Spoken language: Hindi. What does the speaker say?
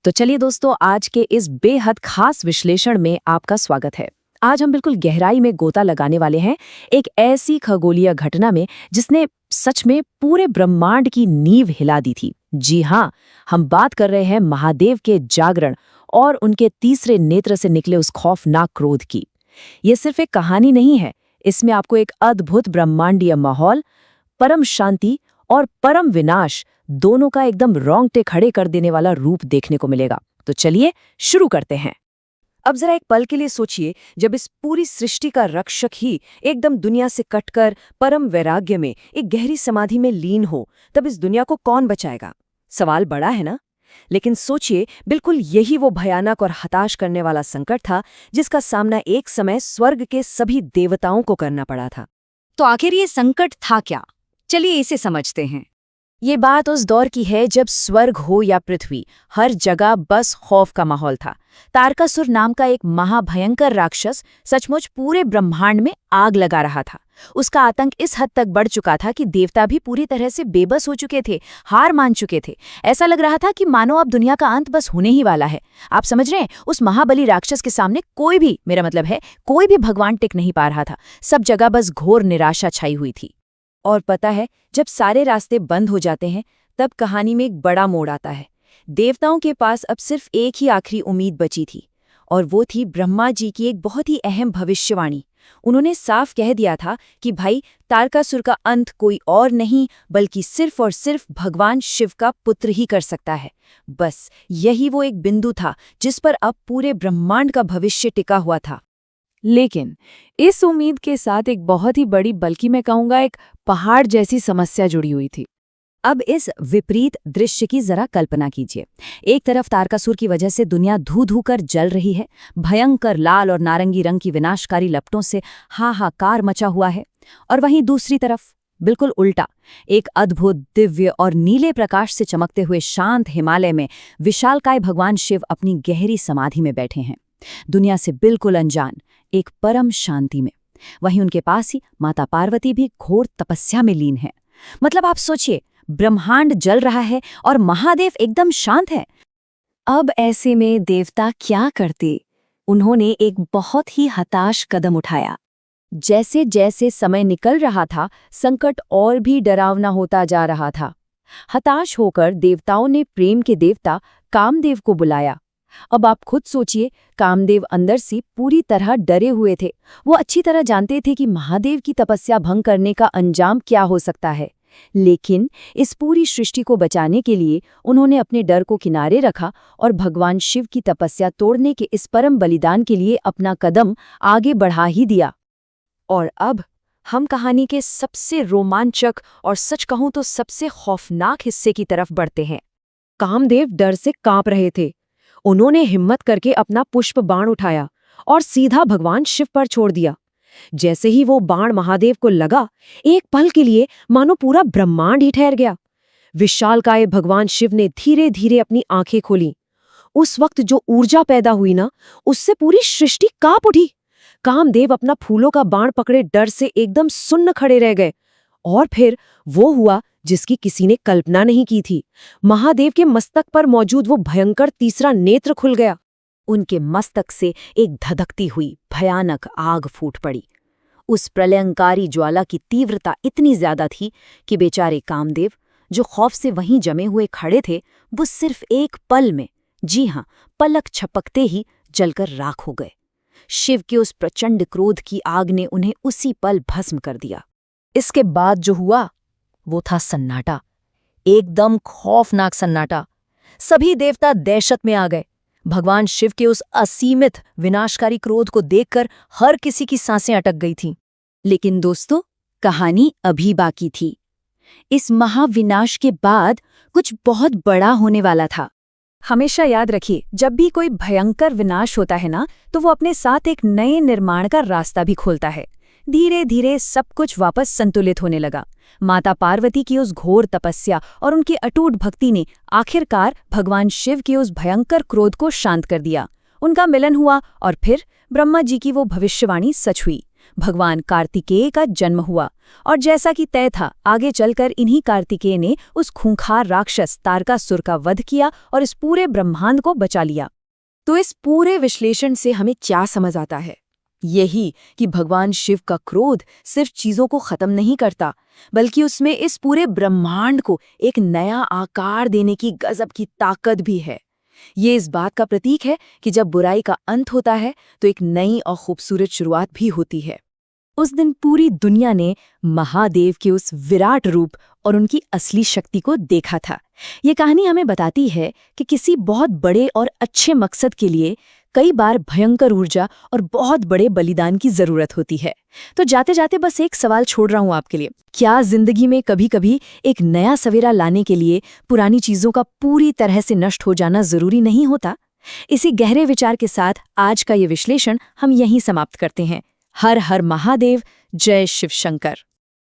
तो चलिए दोस्तों, आज के इस बेहद खास विश्लेषण में आपका स्वागत है। आज हम बिल्कुल गहराई में गोता लगाने वाले हैं एक ऐसी खगोलीय घटना में जिसने सच में पूरे ब्रह्मांड की नींव हिला दी थी। जी हाँ, हम बात कर रहे हैं महादेव के जागरण और उनके तीसरे नेत्र से निकले उस खौफनाक क्रोध की। ये सिर्फ एक कहानी नहीं है, इसमें आपको एक अद्भुत ब्रह्मांडीय माहौल, परम शांति और परम विनाश दोनों का एकदम रोंगटे खड़े कर देने वाला रूप देखने को मिलेगा। तो चलिए शुरू करते हैं। अब जरा एक पल के लिए सोचिए, जब इस पूरी सृष्टि का रक्षक ही एकदम दुनिया से कटकर परम वैराग्य में एक गहरी समाधि में लीन हो, तब इस दुनिया को कौन बचाएगा? सवाल बड़ा है ना? लेकिन सोचिए, बिल्कुल यही वो भयानक और हताश करने वाला संकट था जिसका सामना एक समय स्वर्ग के सभी देवताओं को करना पड़ा था। तो आखिर ये संकट था क्या? चलिए इसे समझते हैं। ये बात उस दौर की है जब स्वर्ग हो या पृथ्वी, हर जगह बस खौफ का माहौल था। तारकासुर नाम का एक महाभयंकर राक्षस सचमुच पूरे ब्रह्मांड में आग लगा रहा था। उसका आतंक इस हद तक बढ़ चुका था कि देवता भी पूरी तरह से बेबस हो चुके थे, हार मान चुके थे। ऐसा लग रहा था कि मानो अब दुनिया का अंत बस होने ही वाला है। आप समझ रहे हैं, उस महाबली राक्षस के सामने कोई भी, मेरा मतलब है कोई भी भगवान टिक नहीं पा रहा था। सब जगह बस घोर निराशा छाई हुई थी। और पता है, जब सारे रास्ते बंद हो जाते हैं तब कहानी में एक बड़ा मोड़ आता है। देवताओं के पास अब सिर्फ एक ही आखिरी उम्मीद बची थी, और वो थी ब्रह्मा जी की एक बहुत ही अहम भविष्यवाणी। उन्होंने साफ कह दिया था कि भाई, तारकासुर का अंत कोई और नहीं बल्कि सिर्फ और सिर्फ भगवान शिव का पुत्र ही कर सकता है। बस यही वो एक बिंदु था जिस पर अब पूरे ब्रह्मांड का भविष्य टिका हुआ था। लेकिन इस उम्मीद के साथ एक बहुत ही बड़ी, बल्कि मैं कहूँगा एक पहाड़ जैसी समस्या जुड़ी हुई थी। अब इस विपरीत दृश्य की जरा कल्पना कीजिए। एक तरफ तारकासुर की वजह से दुनिया धू धू कर जल रही है, भयंकर लाल और नारंगी रंग की विनाशकारी लपटों से हाहाकार मचा हुआ है। और वहीं दूसरी तरफ बिल्कुल उल्टा, एक अद्भुत, दिव्य और नीले प्रकाश से चमकते हुए शांत हिमालय में विशालकाय भगवान शिव अपनी गहरी समाधि में बैठे हैं, दुनिया से बिल्कुल अनजान, एक परम शांति में। वहीं उनके पास ही माता पार्वती भी घोर तपस्या में लीन है। मतलब आप सोचिए, ब्रह्मांड जल रहा है और महादेव एकदम शांत है। अब ऐसे में देवता क्या करते? उन्होंने एक बहुत ही हताश कदम उठाया। जैसे जैसे समय निकल रहा था, संकट और भी डरावना होता जा रहा था। हताश होकर देवताओं ने प्रेम के देवता कामदेव को बुलाया। अब आप खुद सोचिए, कामदेव अंदर से पूरी तरह डरे हुए थे। वो अच्छी तरह जानते थे कि महादेव की तपस्या भंग करने का अंजाम क्या हो सकता है। लेकिन इस पूरी सृष्टि को बचाने के लिए उन्होंने अपने डर को किनारे रखा और भगवान शिव की तपस्या तोड़ने के इस परम बलिदान के लिए अपना कदम आगे बढ़ा ही दिया। और अब हम कहानी के सबसे रोमांचक और सच कहूं तो सबसे खौफनाक हिस्से की तरफ बढ़ते हैं। कामदेव डर से कांप रहे थे। उन्होंने हिम्मत करके अपना पुष्प बाण उठाया और सीधा भगवान शिव पर छोड़ दिया। जैसे ही वो बाण महादेव को लगा, एक पल के लिए मानो पूरा ब्रह्मांड ही ठहर गया। विशालकाय भगवान शिव ने धीरे धीरे अपनी आंखें खोली। उस वक्त जो ऊर्जा पैदा हुई ना, उससे पूरी सृष्टि कांप उठी। कामदेव अपना फूलों का बाण पकड़े डर से एकदम सुन्न खड़े रह गए। और फिर वो हुआ जिसकी किसी ने कल्पना नहीं की थी। महादेव के मस्तक पर मौजूद वो भयंकर तीसरा नेत्र खुल गया। उनके मस्तक से एक धधकती हुई भयानक आग फूट पड़ी। उस प्रलयंकारी ज्वाला की तीव्रता इतनी ज्यादा थी कि बेचारे कामदेव, जो खौफ से वहीं जमे हुए खड़े थे, वो सिर्फ एक पल में, जी हाँ, पलक झपकते ही जलकर राख हो गए। शिव के उस प्रचंड क्रोध की आग ने उन्हें उसी पल भस्म कर दिया। इसके बाद जो हुआ वो था सन्नाटा, एकदम खौफनाक सन्नाटा। सभी देवता दहशत में आ गए। भगवान शिव के उस असीमित विनाशकारी क्रोध को देखकर हर किसी की सांसें अटक गई थीं। लेकिन दोस्तों, कहानी अभी बाकी थी। इस महाविनाश के बाद कुछ बहुत बड़ा होने वाला था। हमेशा याद रखिए, जब भी कोई भयंकर विनाश होता है ना, तो वो अपने साथ एक नए निर्माण का रास्ता भी खोलता है। धीरे धीरे सब कुछ वापस संतुलित होने लगा। माता पार्वती की उस घोर तपस्या और उनकी अटूट भक्ति ने आखिरकार भगवान शिव के उस भयंकर क्रोध को शांत कर दिया। उनका मिलन हुआ और फिर ब्रह्मा जी की वो भविष्यवाणी सच हुई। भगवान कार्तिकेय का जन्म हुआ और जैसा कि तय था आगे चलकर इन्हीं कार्तिकेय ने उस खूंखार राक्षस तारकासुर का वध किया और इस पूरे ब्रह्मांड को बचा लिया। तो इस पूरे विश्लेषण से हमें क्या समझ आता है? यही कि भगवान शिव का क्रोध सिर्फ चीजों को खत्म नहीं करता, बल्कि उसमें इस पूरे ब्रह्मांड को एक नया आकार देने की गजब की ताकत भी है। ये इस बात का प्रतीक है कि जब बुराई का अंत होता है तो एक नई और खूबसूरत शुरुआत भी होती है। उस दिन पूरी दुनिया ने महादेव के उस विराट रूप और उनकी असली शक्ति को देखा था। ये कहानी हमें बताती है कि किसी बहुत बड़े और अच्छे मकसद के लिए कई बार भयंकर ऊर्जा और बहुत बड़े बलिदान की जरूरत होती है। तो जाते जाते बस एक सवाल छोड़ रहा हूं आपके लिए, क्या जिंदगी में कभी-कभी एक नया सवेरा लाने के लिए पुरानी चीजों का पूरी तरह से नष्ट हो जाना जरूरी नहीं होता? इसी गहरे विचार के साथ आज का ये विश्लेषण हम यहीं समाप्त करते हैं। हर हर महादेव, जय शिव शंकर।